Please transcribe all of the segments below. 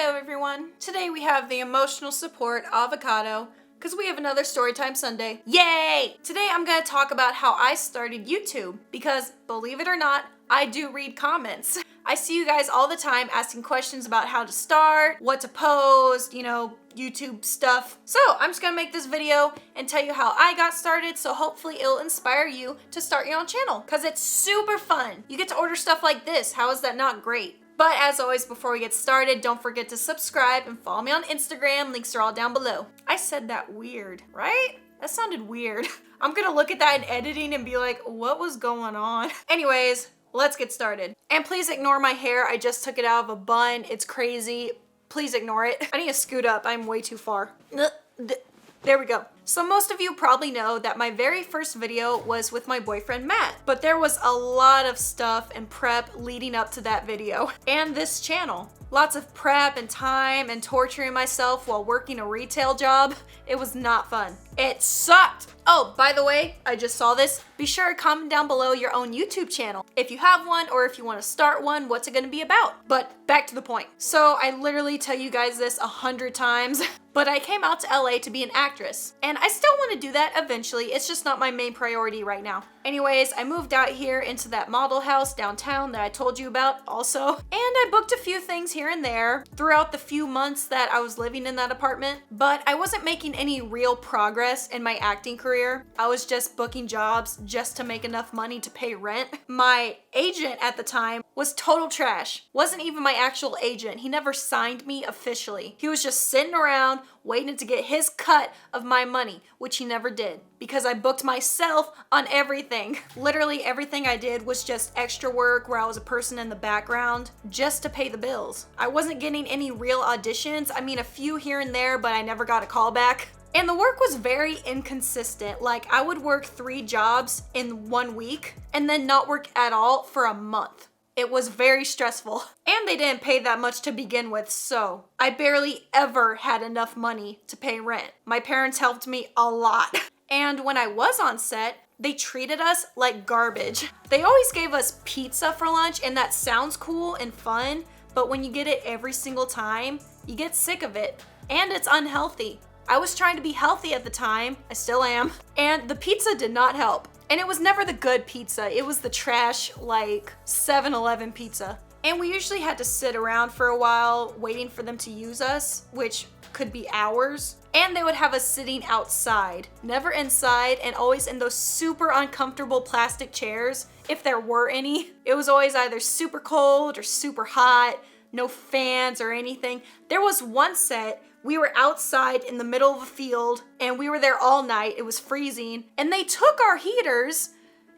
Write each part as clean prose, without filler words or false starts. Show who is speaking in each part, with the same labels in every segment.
Speaker 1: Hello everyone. Today we have the emotional support avocado because we have another Storytime Sunday. Yay! Today I'm going to talk about how I started YouTube because, believe it or not, I do read comments. I see you guys all the time asking questions about how to start, what to post, YouTube stuff. So I'm just gonna make this video and tell you how I got started, so hopefully it'll inspire you to start your own channel because it's super fun. You get to order stuff like this. How is that not great? But as always, before we get started, don't forget to subscribe and follow me on Instagram. Links are all down below. I said that weird, right? That sounded weird. I'm gonna look at that in editing and be like, what was going on? Anyways, let's get started. And please ignore my hair. I just took it out of a bun. It's crazy. Please ignore it. I need to scoot up. I'm way too far. There we go. So most of you probably know that my very first video was with my boyfriend Matt, but there was a lot of stuff and prep leading up to that video and this channel. Lots of prep and time and torturing myself while working a retail job. It was not fun. It sucked. Oh, by the way, I just saw this. Be sure to comment down below your own YouTube channel. If you have one or if you want to start one, what's it going to be about? But back to the point. So I literally tell you guys this 100 times, but I came out to LA to be an actress. And I still want to do that eventually. It's just not my main priority right now. Anyways, I moved out here into that model house downtown that I told you about also. And I booked a few things here and there throughout the few months that I was living in that apartment. But I wasn't making any real progress in my acting career. I was just booking jobs just to make enough money to pay rent. My agent at the time was total trash. Wasn't even my actual agent. He never signed me officially. He was just sitting around waiting to get his cut of my money, which he never did because I booked myself on everything. Literally everything I did was just extra work where I was a person in the background just to pay the bills. I wasn't getting any real auditions. I mean, a few here and there, but I never got a call back. And the work was very inconsistent. Like, I would work 3 jobs in 1 week and then not work at all for a month. It was very stressful. And they didn't pay that much to begin with, so I barely ever had enough money to pay rent. My parents helped me a lot. And when I was on set, they treated us like garbage. They always gave us pizza for lunch, and that sounds cool and fun, but when you get it every single time, you get sick of it, and it's unhealthy. I was trying to be healthy at the time, I still am, and the pizza did not help. And it was never the good pizza, it was the trash, like 7-Eleven pizza. And we usually had to sit around for a while waiting for them to use us, which could be hours. And they would have us sitting outside, never inside, and always in those super uncomfortable plastic chairs, if there were any. It was always either super cold or super hot, no fans or anything. There was one set, we were outside in the middle of a field and we were there all night. It was freezing and they took our heaters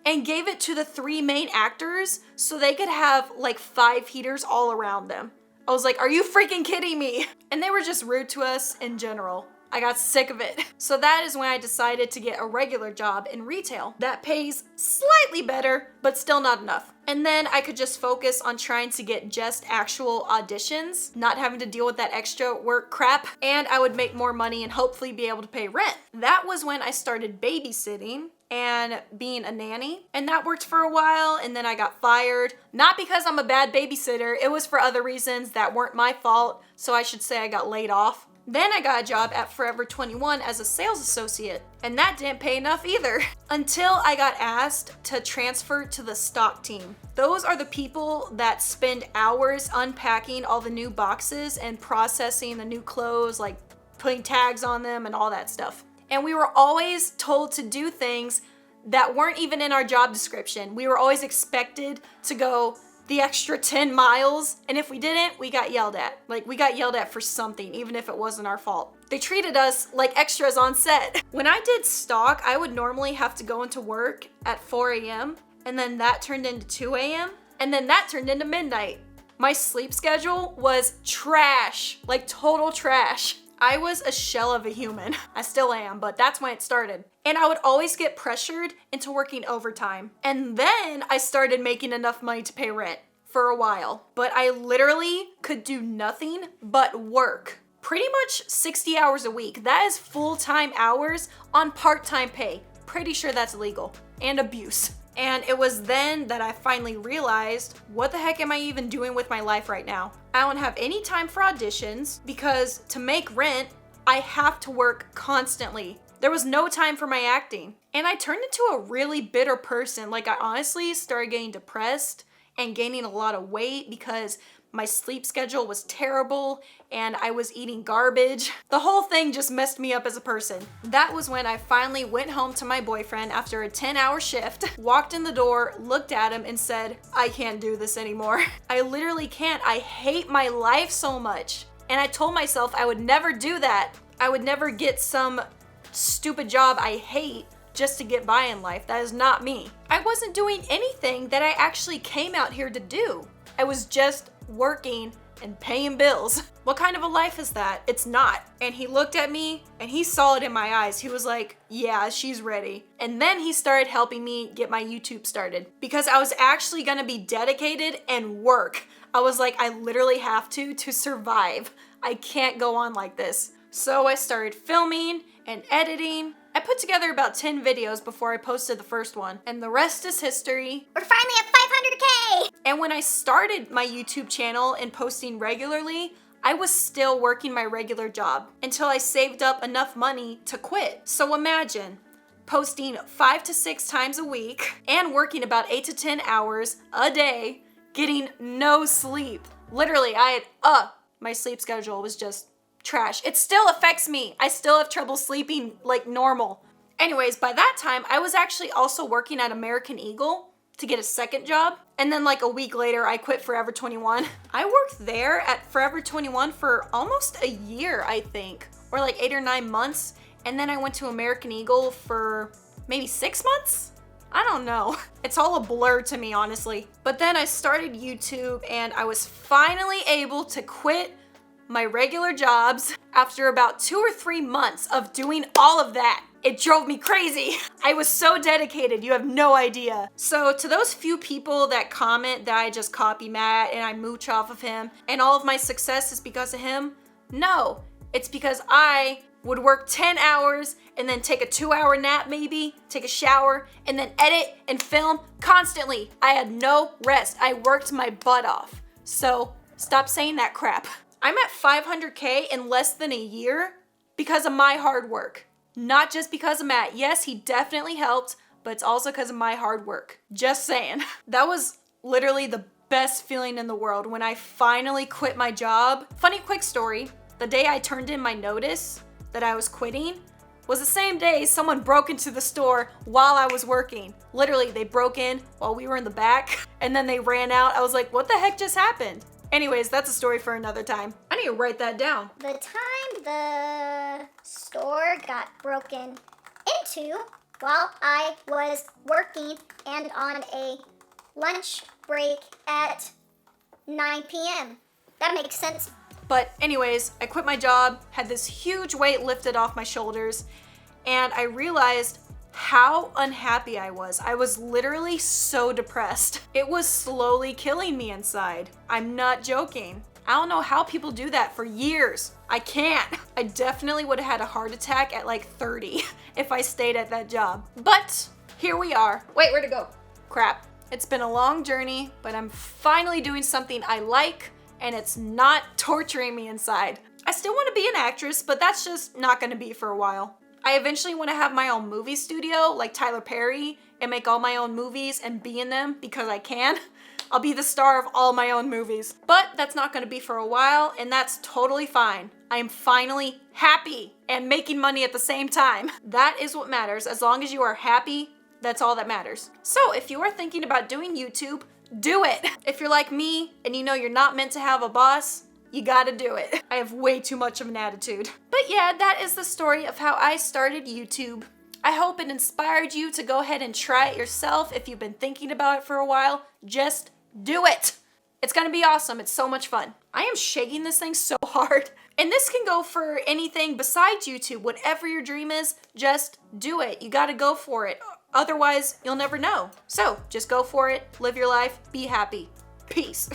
Speaker 1: and gave it to the 3 main actors so they could have like 5 heaters all around them. I was like, are you freaking kidding me? And they were just rude to us in general. I got sick of it. So that is when I decided to get a regular job in retail that pays slightly better, but still not enough. And then I could just focus on trying to get just actual auditions, not having to deal with that extra work crap, and I would make more money and hopefully be able to pay rent. That was when I started babysitting and being a nanny, and that worked for a while, and then I got fired. Not because I'm a bad babysitter, it was for other reasons that weren't my fault, so I should say I got laid off. Then I got a job at Forever 21 as a sales associate, and that didn't pay enough either until I got asked to transfer to the stock team. Those are the people that spend hours unpacking all the new boxes and processing the new clothes, like putting tags on them and all that stuff. And we were always told to do things that weren't even in our job description. We were always expected to go the extra 10 miles, and if we didn't, we got yelled at. Like, we got yelled at for something, even if it wasn't our fault. They treated us like extras on set. When I did stock, I would normally have to go into work at 4 a.m., and then that turned into 2 a.m., and then that turned into midnight. My sleep schedule was trash, like total trash. I was a shell of a human. I still am, but that's when it started. And I would always get pressured into working overtime. And then I started making enough money to pay rent for a while. But I literally could do nothing but work. Pretty much 60 hours a week. That is full-time hours on part-time pay. Pretty sure that's illegal. And abuse. And it was then that I finally realized, what the heck am I even doing with my life right now? I don't have any time for auditions because to make rent, I have to work constantly. There was no time for my acting. And I turned into a really bitter person. Like, I honestly started getting depressed and gaining a lot of weight because my sleep schedule was terrible and I was eating garbage. The whole thing just messed me up as a person. That was when I finally went home to my boyfriend after a 10-hour shift, walked in the door, looked at him and said, I can't do this anymore. I literally can't. I hate my life so much. And I told myself I would never do that. I would never get some stupid job I hate just to get by in life. That is not me. I wasn't doing anything that I actually came out here to do. I was just working and paying bills. What kind of a life is that? It's not. And he looked at me and he saw it in my eyes. He was like, yeah, she's ready. And then he started helping me get my YouTube started because I was actually gonna be dedicated and work. I was like, I literally have to survive. I can't go on like this. So I started filming and editing. I put together about 10 videos before I posted the first one, and the rest is history.
Speaker 2: We're finally at 500K!
Speaker 1: And when I started my YouTube channel and posting regularly, I was still working my regular job until I saved up enough money to quit. So imagine posting 5 to 6 times a week and working about 8 to 10 hours a day, getting no sleep. Literally, my sleep schedule was just trash. It still affects me. I still have trouble sleeping like normal. Anyways, by that time, I was actually also working at American Eagle to get a second job. And then like a week later, I quit Forever 21. I worked there at Forever 21 for almost a year, I think, or like 8 or 9 months. And then I went to American Eagle for maybe 6 months? I don't know. It's all a blur to me, honestly. But then I started YouTube and I was finally able to quit my regular jobs after about 2 or 3 months of doing all of that. It drove me crazy. I was so dedicated, you have no idea. So to those few people that comment that I just copy Matt and I mooch off of him and all of my success is because of him, no, it's because I would work 10 hours and then take a 2-hour nap maybe, take a shower, and then edit and film constantly. I had no rest. I worked my butt off. So stop saying that crap. I'm at 500K in less than a year because of my hard work. Not just because of Matt. Yes, he definitely helped, but it's also because of my hard work. Just saying. That was literally the best feeling in the world when I finally quit my job. Funny quick story, the day I turned in my notice that I was quitting was the same day someone broke into the store while I was working. Literally, they broke in while we were in the back and then they ran out. I was like, what the heck just happened? Anyways, that's a story for another time. I need to write that down.
Speaker 2: The time the store got broken into while I was working and on a lunch break at 9 p.m. That makes sense.
Speaker 1: But anyways, I quit my job, had this huge weight lifted off my shoulders, and I realized how unhappy I was. I was literally so depressed. It was slowly killing me inside. I'm not joking. I don't know how people do that for years. I can't. I definitely would have had a heart attack at like 30 if I stayed at that job. But here we are. Wait, where'd it go? Crap. It's been a long journey, but I'm finally doing something I like and it's not torturing me inside. I still want to be an actress, but that's just not going to be for a while. I eventually want to have my own movie studio like Tyler Perry and make all my own movies and be in them because I can. I'll be the star of all my own movies. But that's not going to be for a while and that's totally fine. I am finally happy and making money at the same time. That is what matters. As long as you are happy, that's all that matters. So if you are thinking about doing YouTube, do it. If you're like me and you know you're not meant to have a boss, you gotta do it. I have way too much of an attitude. But yeah, that is the story of how I started YouTube. I hope it inspired you to go ahead and try it yourself. If you've been thinking about it for a while, just do it. It's gonna be awesome. It's so much fun. I am shaking this thing so hard. And this can go for anything besides YouTube. Whatever your dream is, just do it. You gotta go for it. Otherwise, you'll never know. So just go for it, live your life, be happy. Peace.